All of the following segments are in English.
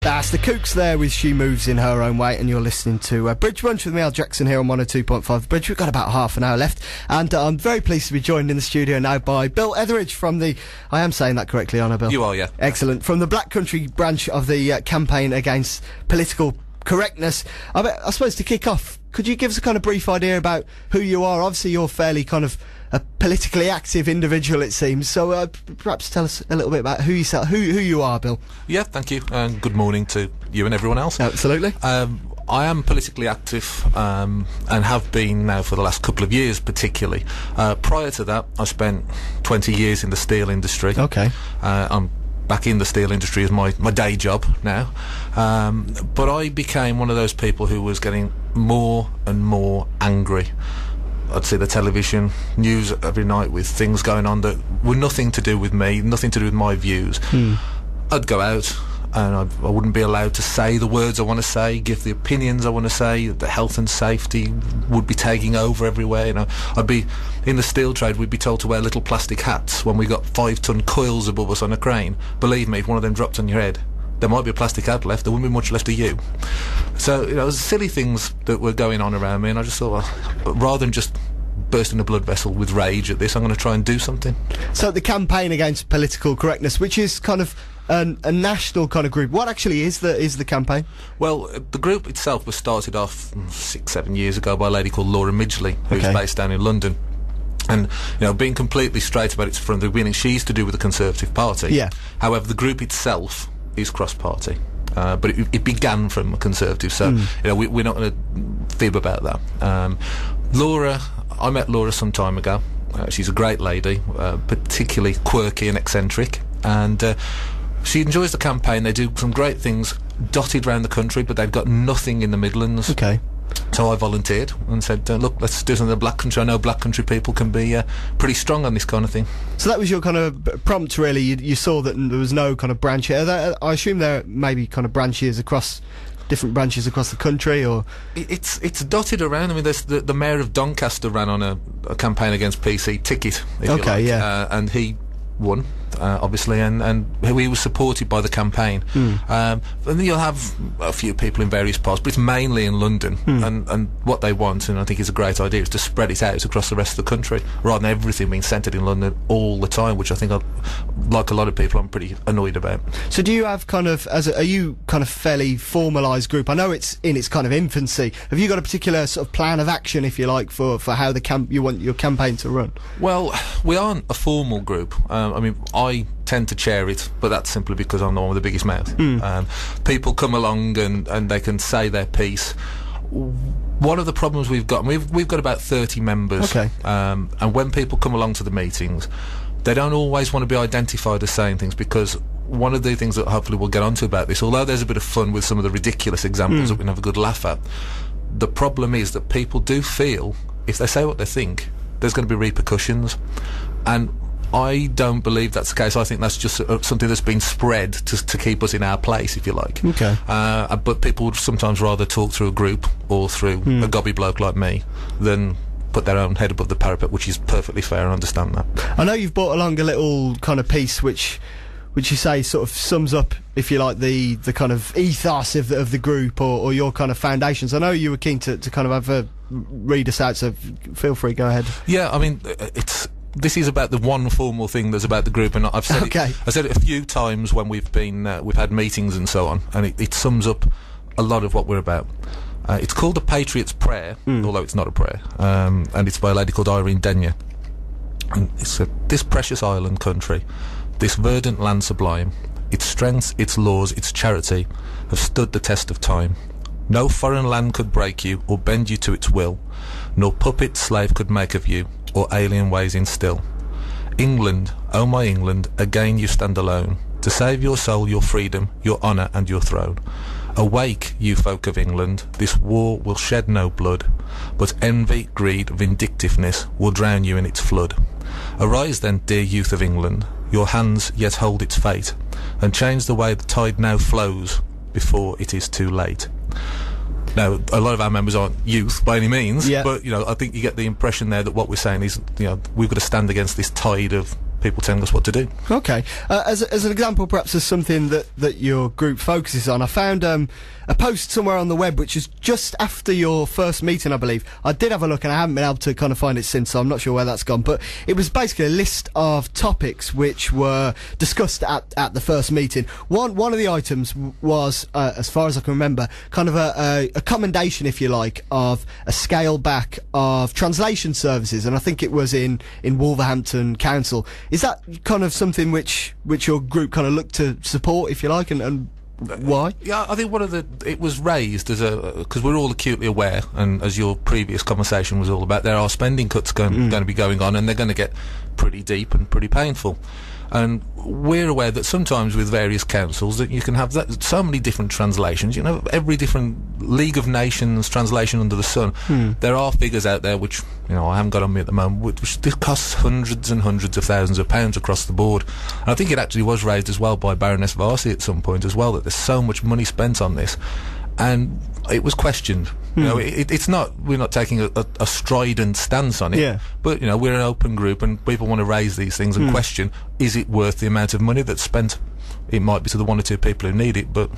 That's the Kooks there with She Moves in Her Own Way, and you're listening to Bridge Brunch with me, Al Jackson, here on 102.5 Bridge. We've got about half an hour left, and I'm very pleased to be joined in the studio now by Bill Etheridge from the... I am saying that correctly, aren't I, Bill? You are, yeah. Excellent. From the Black Country branch of the campaign against political correctness. I suppose to kick off, could you give us a kind of brief idea about who you are? Obviously, you're fairly kind of a politically active individual, it seems. So perhaps tell us a little bit about who you are, Bill. Yeah, thank you, and good morning to you and everyone else. Absolutely. I am politically active, and have been now for the last couple of years, particularly. Prior to that, I spent 20 years in the steel industry. Okay. I'm back in the steel industry as my day job now. But I became one of those people who was getting more and more angry. I'd see the television news every night with things going on that were nothing to do with me, nothing to do with my views. I'd go out and I wouldn't be allowed to say the words I want to say, give the opinions I want to say. The health and safety would be taking over everywhere. You know, I'd be in the steel trade. We'd be told to wear little plastic hats when we got 5-ton coils above us on a crane. Believe me, if one of them dropped on your head, there might be a plastic hat left. There wouldn't be much left of you. So, you know, silly things that were going on around me, and I just thought, well, rather than just bursting a blood vessel with rage at this, I'm going to try and do something. So the campaign against political correctness, which is kind of a national kind of group, what actually is the campaign? Well, the group itself was started off 6-7 years ago by a lady called Laura Midgley, who's based down in London. And, you know, being completely straight about it from the beginning, she's to do with the Conservative Party. Yeah. However, the group itself is cross-party. But it began from a Conservative, so you know, we're not going to fib about that. Laura, I met Laura some time ago. She's a great lady, particularly quirky and eccentric, and she enjoys the campaign. They do some great things dotted around the country, but they've got nothing in the Midlands. Okay. So I volunteered and said, look, let's do something in the Black Country. I know Black Country people can be pretty strong on this kind of thing. So that was your kind of prompt, really. You saw that there was no kind of branch here. I assume there may be kind of branches across... different branches across the country, or it's dotted around. I mean, there's the mayor of Doncaster ran on a campaign against PC ticket. If you like. And he won, obviously, and he was supported by the campaign. And then you'll have a few people in various parts, but it's mainly in London. And what they want, and I think it's a great idea, is to spread it out across the rest of the country, rather than everything being centred in London all the time, which I think, like a lot of people, I'm pretty annoyed about. So do you have kind of, are you kind of fairly formalised group? I know it's in its kind of infancy. Have you got a particular sort of plan of action, if you like, for how you want your campaign to run? Well, we aren't a formal group. I mean, I tend to chair it, but that's simply because I'm the one with the biggest mouth. People come along and they can say their piece. One of the problems we've got about 30 members, and when people come along to the meetings, they don't always want to be identified as saying things, because one of the things that hopefully we'll get onto about this, although there's a bit of fun with some of the ridiculous examples that we can have a good laugh at, the problem is that people do feel if they say what they think, there's going to be repercussions, and I don't believe that's the case. I think that's just something that's been spread to keep us in our place, if you like. Okay. But people would sometimes rather talk through a group or through a gobby bloke like me than put their own head above the parapet, which is perfectly fair. I understand that. I know you've brought along a little kind of piece which you say sort of sums up, if you like, the kind of ethos of the group or your kind of foundations. I know you were keen to kind of have a read us out, so feel free, go ahead. Yeah, I mean, this is about the one formal thing that's about the group, and I've said it a few times when we've had meetings and so on, and it sums up a lot of what we're about. It's called the Patriot's Prayer, although it's not a prayer, and it's by a lady called Irene Denyer. And it said, "This precious island country, this verdant land sublime, its strength, its laws, its charity, have stood the test of time. No foreign land could break you or bend you to its will, nor puppet slave could make of you, or alien ways instill. England, oh my England, again you stand alone, to save your soul, your freedom, your honour and your throne. Awake, you folk of England, this war will shed no blood, but envy, greed, vindictiveness will drown you in its flood. Arise then, dear youth of England, your hands yet hold its fate, and change the way the tide now flows, before it is too late." Now, a lot of our members aren't youth by any means, but, you know, I think you get the impression there that what we're saying is, you know, we've got to stand against this tide of people telling us what to do. Okay. As an example, perhaps, as something that your group focuses on, I found a post somewhere on the web which is just after your first meeting, I believe. I did have a look and I haven't been able to kind of find it since, so I'm not sure where that's gone. But it was basically a list of topics which were discussed at the first meeting. One of the items was, as far as I can remember, kind of a commendation, if you like, of a scale back of translation services, and I think it was in Wolverhampton Council. Is that kind of something which your group kind of looked to support, if you like, and why? Yeah, I think it was raised as because we're all acutely aware, and as your previous conversation was all about, there are spending cuts going to be going on, and they're going to get pretty deep and pretty painful. And we're aware that sometimes with various councils that you can have so many different translations. You know, every different League of Nations translation under the sun. There are figures out there which, you know, I haven't got on me at the moment, which costs hundreds and hundreds of thousands of pounds across the board. And I think it actually was raised as well by Baroness Varsi at some point as well, that there's so much money spent on this. And it was questioned. You know, it's not, we're not taking a strident stance on it. Yeah. But, you know, we're an open group and people want to raise these things and question, is it worth the amount of money that's spent? It might be to the one or two people who need it, but,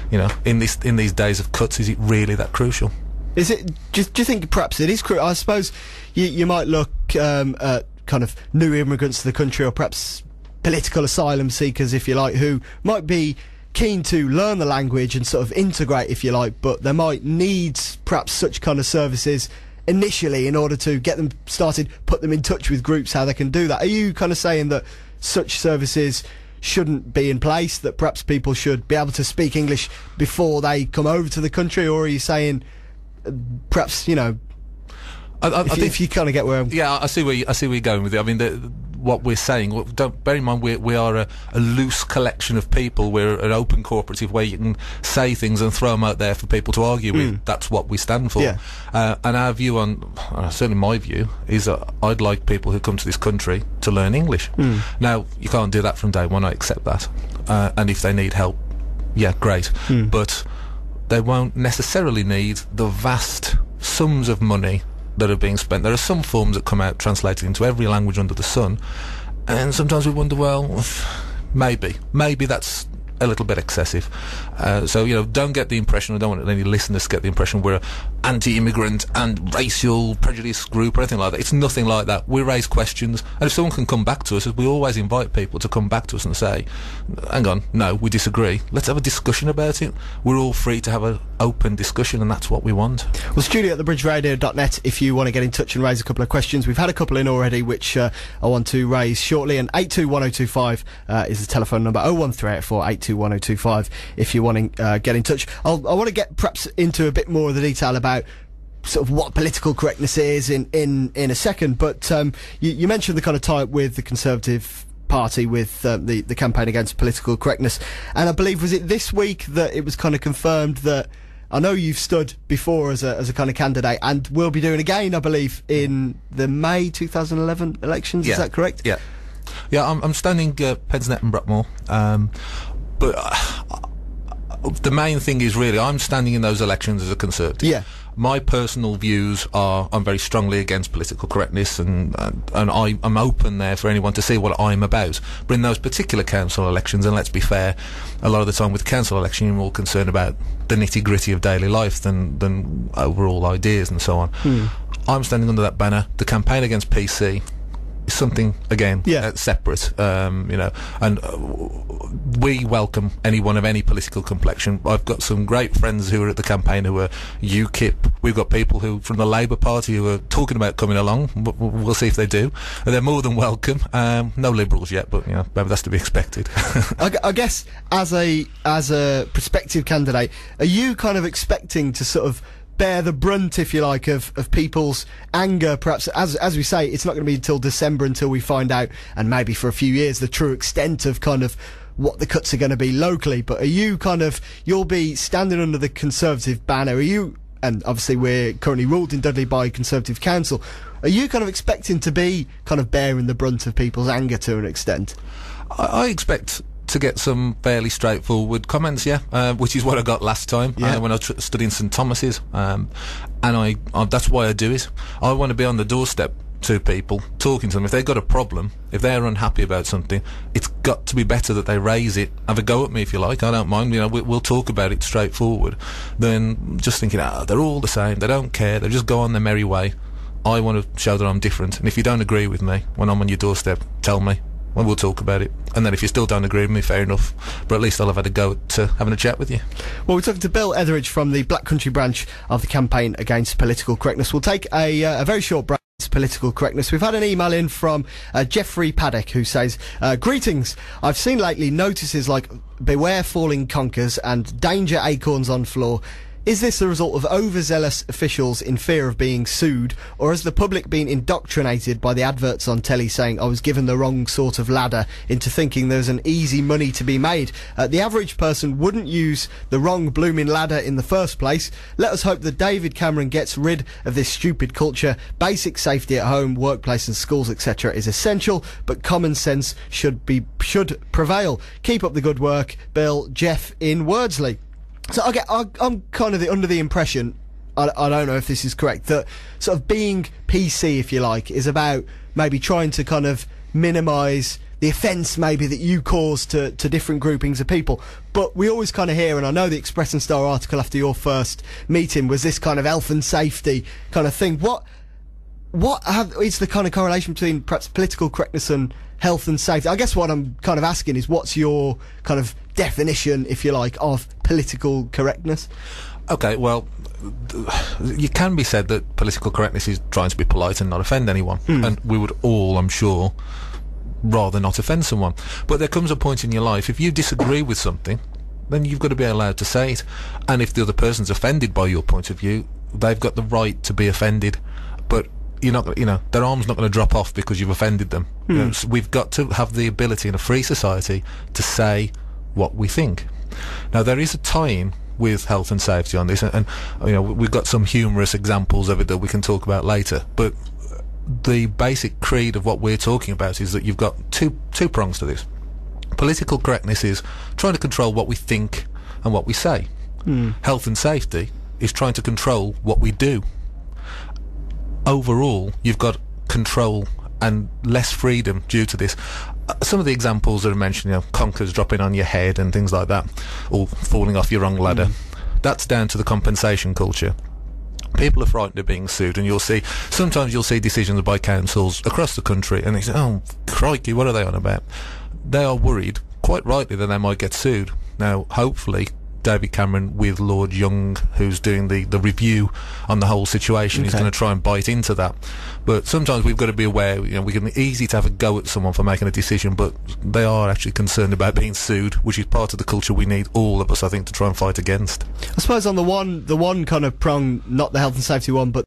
you know, in these days of cuts, is it really that crucial? Is it? Do you think perhaps it is crucial? I suppose you might look at kind of new immigrants to the country, or perhaps political asylum seekers, if you like, who might be keen to learn the language and sort of integrate, if you like, but they might need perhaps such kind of services initially in order to get them started, put them in touch with groups, how they can do that. Are you kind of saying that such services shouldn't be in place, that perhaps people should be able to speak English before they come over to the country, or are you saying perhaps, you know, I think you kind of get where I'm... Yeah, I see where you're going with it. I mean, what we're saying, don't bear in mind, we are a loose collection of people. We're an open cooperative where you can say things and throw them out there for people to argue with. That's what we stand for. Yeah. And our view on, certainly my view, is that I'd like people who come to this country to learn English. Now, you can't do that from day one, I accept that. And if they need help, yeah, great. But they won't necessarily need the vast sums of money that are being spent. There are some forms that come out translated into every language under the sun, and sometimes we wonder, well, maybe that's a little bit excessive. So, you know, don't get the impression, I don't want any listeners to get the impression we're an anti-immigrant and racial prejudice group or anything like that. It's nothing like that. We raise questions, and if someone can come back to us, as we always invite people to come back to us and say, hang on, no, we disagree, let's have a discussion about it. We're all free to have an open discussion, and that's what we want. Well, studio at thebridgeradio.net if you want to get in touch and raise a couple of questions. We've had a couple in already which I want to raise shortly, and 821025 is the telephone number, 01384 821025 if you want to get in touch. I want to get perhaps into a bit more of the detail about sort of what political correctness is in a second, but you mentioned the kind of tie-up with the Conservative Party with the campaign against political correctness, and I believe, was it this week that it was kind of confirmed that, I know you've stood before as a kind of candidate and will be doing again, I believe, in the May 2011 elections, is that correct? Yeah, I'm standing Pensnet and Brackmore, but the main thing is really I'm standing in those elections as a Conservative. Yeah. My personal views are I'm very strongly against political correctness, and I'm open there for anyone to see what I'm about. But in those particular council elections, and let's be fair, a lot of the time with council election you're more concerned about the nitty-gritty of daily life than overall ideas and so on. I'm standing under that banner. The campaign against PC is something, again, separate, you know, and we welcome anyone of any political complexion. I've got some great friends who are at the campaign who are UKIP. We've got people who from the Labour Party who are talking about coming along. We'll see if they do. And they're more than welcome. No Liberals yet, but, you know, maybe that's to be expected. I guess as a prospective candidate, are you kind of expecting to sort of bear the brunt, if you like, of people's anger? Perhaps, as we say, it's not going to be until December until we find out, and maybe for a few years, the true extent of kind of what the cuts are going to be locally. But are you kind of, you'll be standing under the Conservative banner, are you, and obviously we're currently ruled in Dudley by Conservative Council, are you kind of expecting to be kind of bearing the brunt of people's anger to an extent? I expect to get some fairly straightforward comments, which is what I got last time when I stood in St Thomas's, and I that's why I do it. I want to be on the doorstep to people, talking to them. If they've got a problem, if they're unhappy about something, it's got to be better that they raise it. Have a go at me if you like, I don't mind, we'll talk about it straightforward, than just thinking, they're all the same, they don't care, they just go on their merry way. I want to show that I'm different, and if you don't agree with me when I'm on your doorstep, tell me, and we'll talk about it. And then if you still don't agree with me, fair enough, but at least I'll have had a go at having a chat with you. Well, we're talking to Bill Etheridge from the Black Country branch of the Campaign Against Political Correctness. We'll take a very short break. Political correctness. We've had an email in from Jeffrey Paddock, who says, greetings, I've seen lately notices like beware falling conkers and danger acorns on floor. Is this the result of overzealous officials in fear of being sued, or has the public been indoctrinated by the adverts on telly saying I was given the wrong sort of ladder into thinking there's an easy money to be made? The average person wouldn't use the wrong blooming ladder in the first place. Let us hope that David Cameron gets rid of this stupid culture. Basic safety at home, workplace and schools, etc. is essential, but common sense should prevail. Keep up the good work, Bill. Jeff in Wordsley. So I'm kind of under the impression, I don't know if this is correct, that sort of being PC, if you like, is about maybe trying to kind of minimise the offence maybe that you cause to different groupings of people. But we always kind of hear, and I know the Express and Star article after your first meeting was this kind of health and safety kind of thing. What is the kind of correlation between perhaps political correctness and health and safety? I guess what I'm kind of asking is, what's your kind of definition, if you like, of political correctness? Okay, well, you can be said that political correctness is trying to be polite and not offend anyone, and we would all, I'm sure, rather not offend someone. But there comes a point in your life, if you disagree with something, then you've got to be allowed to say it, and if the other person's offended by your point of view, they've got the right to be offended, but you're not, their arm's not going to drop off because you've offended them. So we've got to have the ability in a free society to say what we think. Now, there is a tie-in with health and safety on this, and we've got some humorous examples of it that we can talk about later, but the basic creed of what we're talking about is that you've got two prongs to this. Political correctness is trying to control what we think and what we say. Health and safety is trying to control what we do. Overall, you've got control and less freedom due to this. Some of the examples that are mentioned, conkers dropping on your head and things like that, or falling off your wrong ladder, that's down to the compensation culture. People are frightened of being sued, and sometimes you'll see decisions by councils across the country, and they say, oh, crikey, what are they on about? They are worried, quite rightly, that they might get sued. Now, hopefully, David Cameron, with Lord Young, who's doing the review on the whole situation, is going to try and bite into that. But sometimes we've got to be aware, we can easy to have a go at someone for making a decision, but they are actually concerned about being sued, which is part of the culture we need, all of us, I think, to try and fight against. I suppose on the one kind of prong, not the health and safety one, but